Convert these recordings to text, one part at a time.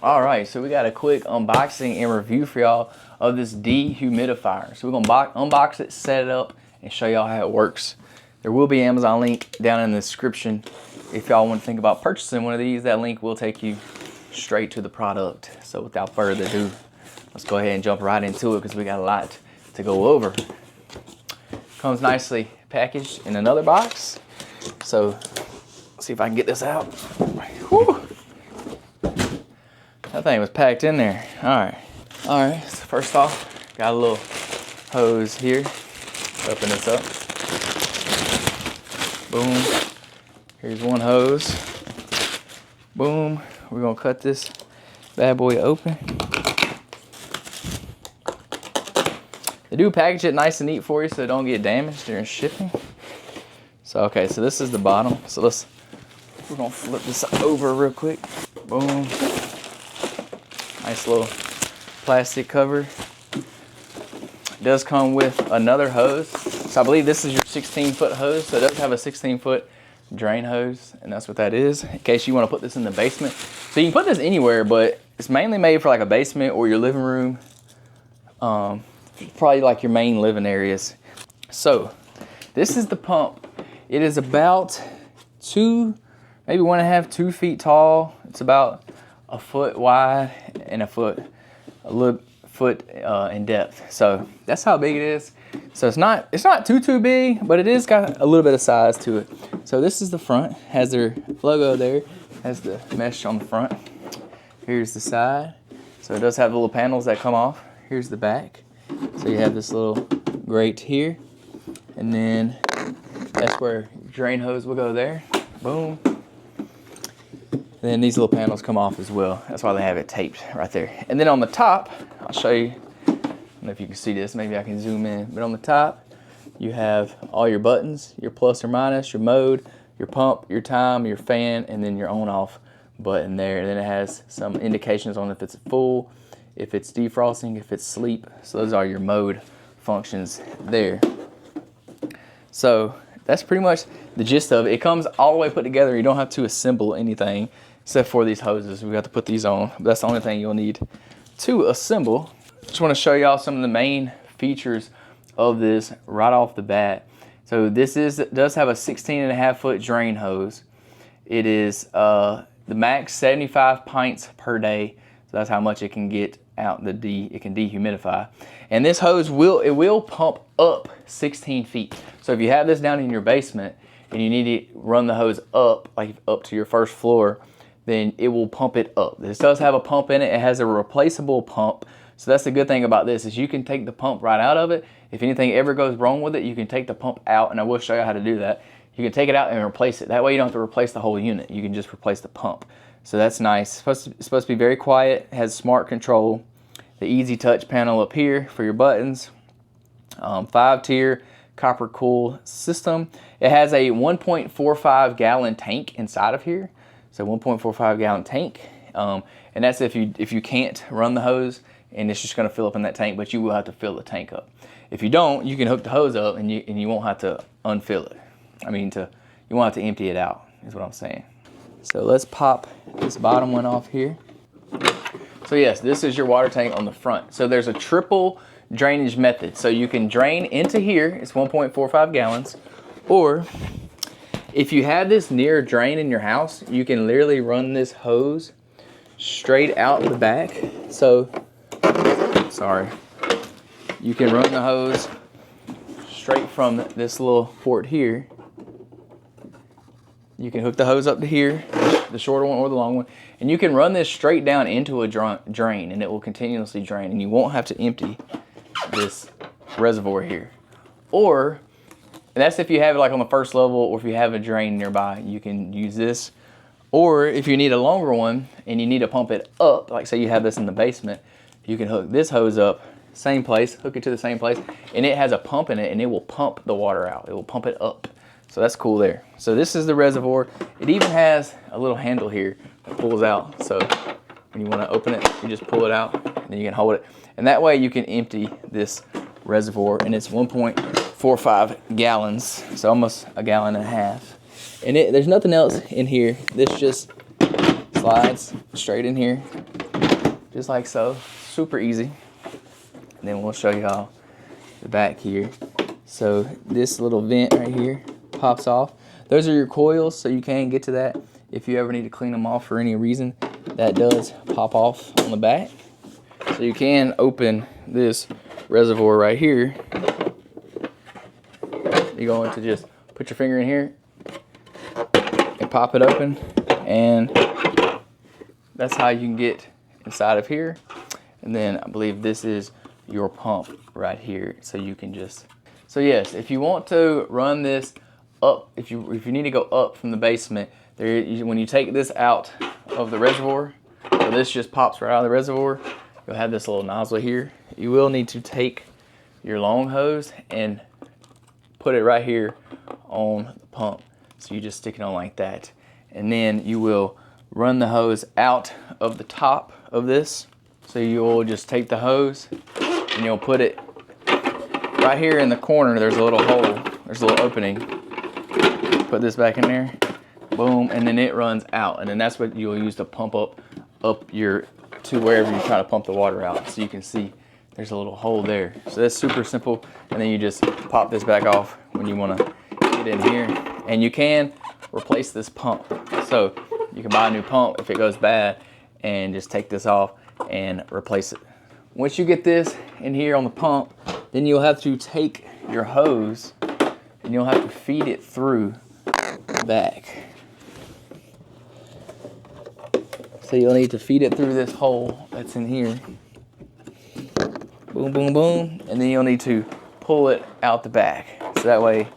All right, so we got a quick unboxing and review for y'all of this dehumidifier. So we're gonna unbox it, set it up, and show y'all how it works. There will be an Amazon link down in the description. If y'all want to think about purchasing one of these, that link will take you straight to the product. So without further ado, let's go ahead and jump right into it because we got a lot to go over. Comes nicely packaged in another box. So let's see if I can get this out. Whew. That thing was packed in there. All right, so first off, got a little hose here. Open this up. Boom. Here's one hose. Boom. We're gonna cut this bad boy open. They do package it nice and neat for you so it don't get damaged during shipping. So okay, so this is the bottom. So we're gonna flip this over real quick. Boom. Nice little plastic cover. It does come with another hose. So I believe this is your 16-foot hose. So it does have a 16-foot drain hose, and that's what that is, in case you want to put this in the basement. So you can put this anywhere, but it's mainly made for like a basement or your living room. Probably like your main living areas. So this is the pump. It is about maybe 1.5, 2 feet tall. It's about a foot wide and a little foot in depth. So that's how big it is. So it's not too big, but it is got a little bit of size to it. So this is the front, has their logo there, has the mesh on the front. Here's the side. So it does have little panels that come off. Here's the back. So you have this little grate here, and then that's where your drain hose will go there. Boom. And then these little panels come off as well. That's why they have it taped right there. And then on the top, I'll show you. I don't know if you can see this. Maybe I can zoom in. But on the top, you have all your buttons, your plus or minus, your mode, your pump, your time, your fan, and then your on-off button there. And then it has some indications on if it's full, if it's defrosting, if it's sleep. So those are your mode functions there. So that's pretty much the gist of it. It comes all the way put together. You don't have to assemble anything except for these hoses. We got to put these on. But that's the only thing you'll need to assemble. Just want to show y'all some of the main features of this right off the bat. So this does have a 16.5-foot drain hose. It is the max 75 pints per day. So that's how much it can get out. It can dehumidify. And this hose will pump up 16 feet. So if you have this down in your basement and you need to run the hose up, like up to your first floor, then it will pump it up. This does have a pump in it. It has a replaceable pump. So that's the good thing about this is you can take the pump right out of it. If anything ever goes wrong with it, you can take the pump out, and I will show you how to do that. You can take it out and replace it. That way you don't have to replace the whole unit. You can just replace the pump. So that's nice. It's supposed to be very quiet. It has smart control. The easy touch panel up here for your buttons. 5-tier copper cool system. It has a 1.45 gallon tank inside of here. So 1.45 gallon tank. And that's if you can't run the hose and it's just going to fill up in that tank, but you will have to fill the tank up. If you don't, you can hook the hose up and you won't have to unfill it. I mean, you won't have to empty it out, is what I'm saying. So let's pop this bottom one off here. So yes, this is your water tank on the front. So there's a triple drainage method. So you can drain into here, it's 1.45 gallons, or if you have this near a drain in your house, you can literally run this hose straight out the back. So, sorry. You can run the hose straight from this little port here. You can hook the hose up to here, the shorter one or the long one, and you can run this straight down into a drain and it will continuously drain and you won't have to empty this reservoir here. Or, and that's if you have it like on the first level or if you have a drain nearby, you can use this. Or if you need a longer one and you need to pump it up, like say you have this in the basement, you can hook this hose up, same place, hook it to the same place, and it has a pump in it and it will pump the water out. It will pump it up. So that's cool there. So this is the reservoir. It even has a little handle here that pulls out. So when you want to open it, you just pull it out and then you can hold it. And that way you can empty this reservoir, and it's 1.45 gallons. So almost a gallon and a half. And there's nothing else in here. This just slides straight in here. just like so. Super easy. And then we'll show y'all the back here. So this little vent right here pops off. Those are your coils, so you can get to that if you ever need to clean them off for any reason. That does pop off on the back. So you can open this reservoir right here. You're going to just put your finger in here and pop it open, and that's how you can get inside of here. And then I believe this is your pump right here, so you can just, so yes, if you want to run this up, if you need to go up from the basement, when you take this out of the reservoir, so this just pops right out of the reservoir, you'll have this little nozzle here. You will need to take your long hose and put it right here on the pump. So you just stick it on like that. And then you will run the hose out of the top of this. So you will just take the hose and you'll put it right here in the corner. There's a little hole, there's a little opening. Put this back in there, boom, and then it runs out. And then that's what you'll use to pump up to wherever you try to pump the water out. So you can see there's a little hole there. So that's super simple. And then you just pop this back off when you want to get in here. And you can replace this pump. So you can buy a new pump if it goes bad and just take this off and replace it. Once you get this in here on the pump, then you'll have to take your hose and you'll have to feed it through the back. So you'll need to feed it through this hole that's in here. Boom, boom, boom. And then you'll need to pull it out the back. So that way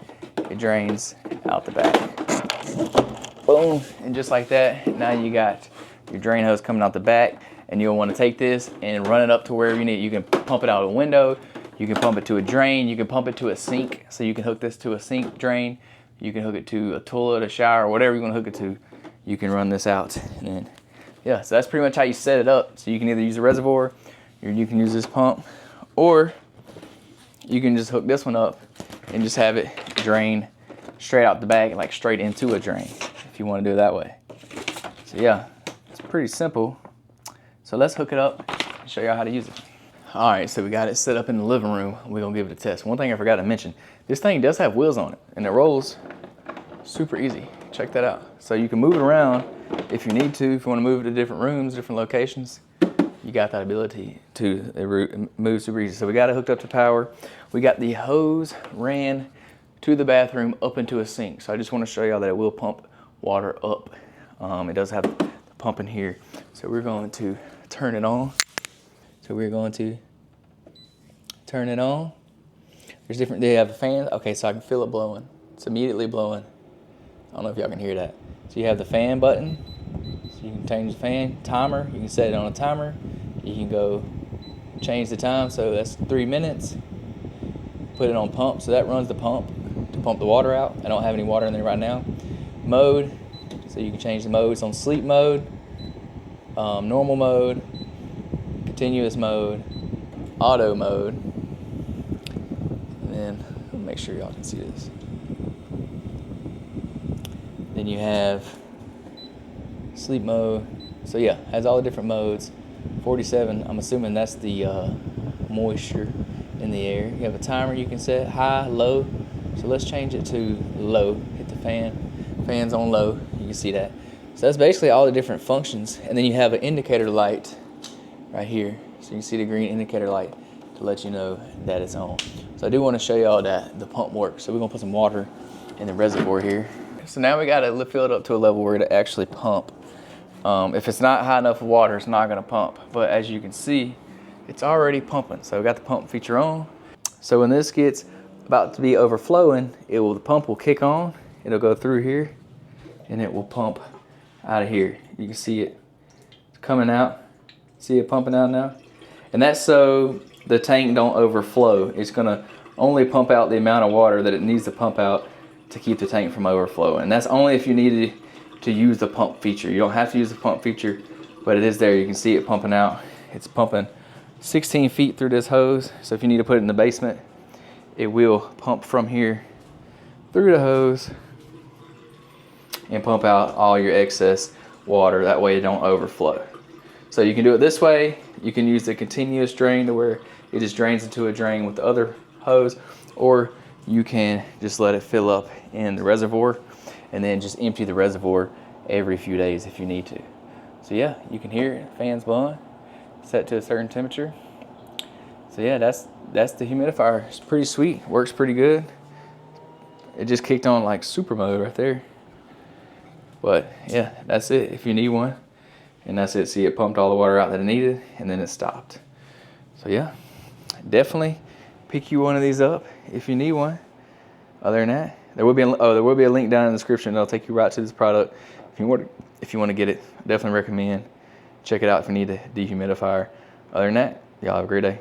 it drains out the back. Boom, and just like that, now you got your drain hose coming out the back, and you'll want to take this and run it up to wherever you need. You can pump it out a window, you can pump it to a drain, you can pump it to a sink. So you can hook this to a sink drain, you can hook it to a toilet, a shower, whatever you want to hook it to, you can run this out. And then, yeah, so that's pretty much how you set it up. So you can either use a reservoir, or you can use this pump, or you can just hook this one up and just have it drain straight out the back, like straight into a drain, if you want to do it that way. So yeah, it's pretty simple. So let's hook it up and show y'all how to use it. All right, so we got it set up in the living room. We're gonna give it a test. One thing I forgot to mention, this thing does have wheels on it, and it rolls super easy. Check that out. So you can move it around if you need to, if you want to move it to different rooms, different locations. You got that ability to move super easy. So we got it hooked up to power. We got the hose ran to the bathroom up into a sink. So I just want to show y'all that it will pump water up. It does have the pump in here. So we're going to turn it on. So we're going to turn it on. There's different, they have a fan. Okay, so I can feel it blowing. It's immediately blowing. I don't know if y'all can hear that. So you have the fan button. So you can change the fan timer. You can set it on a timer. You can go change the time. So that's 3 minutes. Put it on pump. So that runs the pump to pump the water out. I don't have any water in there right now. Mode. So you can change the mode. It's on sleep mode, normal mode, continuous mode, auto mode. And then make sure y'all can see this. Then you have sleep mode. So yeah, has all the different modes. 47, I'm assuming that's the moisture in the air. You have a timer you can set, high, low. So let's change it to low. Hit the fan. Fan's on low. You can see that. So that's basically all the different functions. And then you have an indicator light right here. So you can see the green indicator light to let you know that it's on. So I do want to show y'all that the pump works. So we're gonna put some water in the reservoir here. So now we gotta fill it up to a level where it actually pump. If it's not high enough water, it's not gonna pump. But as you can see, it's already pumping. So we got the pump feature on. So when this gets about to be overflowing, the pump will kick on. It'll go through here and it will pump out of here. You can see it coming out. See it pumping out now? And that's so the tank don't overflow. It's gonna only pump out the amount of water that it needs to pump out to keep the tank from overflowing. And that's only if you needed to use the pump feature. You don't have to use the pump feature, but it is there. You can see it pumping out. It's pumping 16 feet through this hose. So if you need to put it in the basement, it will pump from here through the hose and pump out all your excess water. That way it don't overflow. So you can do it this way. You can use the continuous drain to where it just drains into a drain with the other hose, or you can just let it fill up in the reservoir and then just empty the reservoir every few days if you need to. So yeah, you can hear it, fans blowing, set to a certain temperature. So yeah, that's the humidifier. It's pretty sweet, works pretty good. It just kicked on like super mode right there. But yeah, that's it if you need one. And that's it. See, it pumped all the water out that it needed, and then it stopped. So yeah, definitely pick you one of these up if you need one. Other than that, there will be a link down in the description that'll take you right to this product. If you want to get it, definitely recommend. Check it out if you need a dehumidifier. Other than that, y'all have a great day.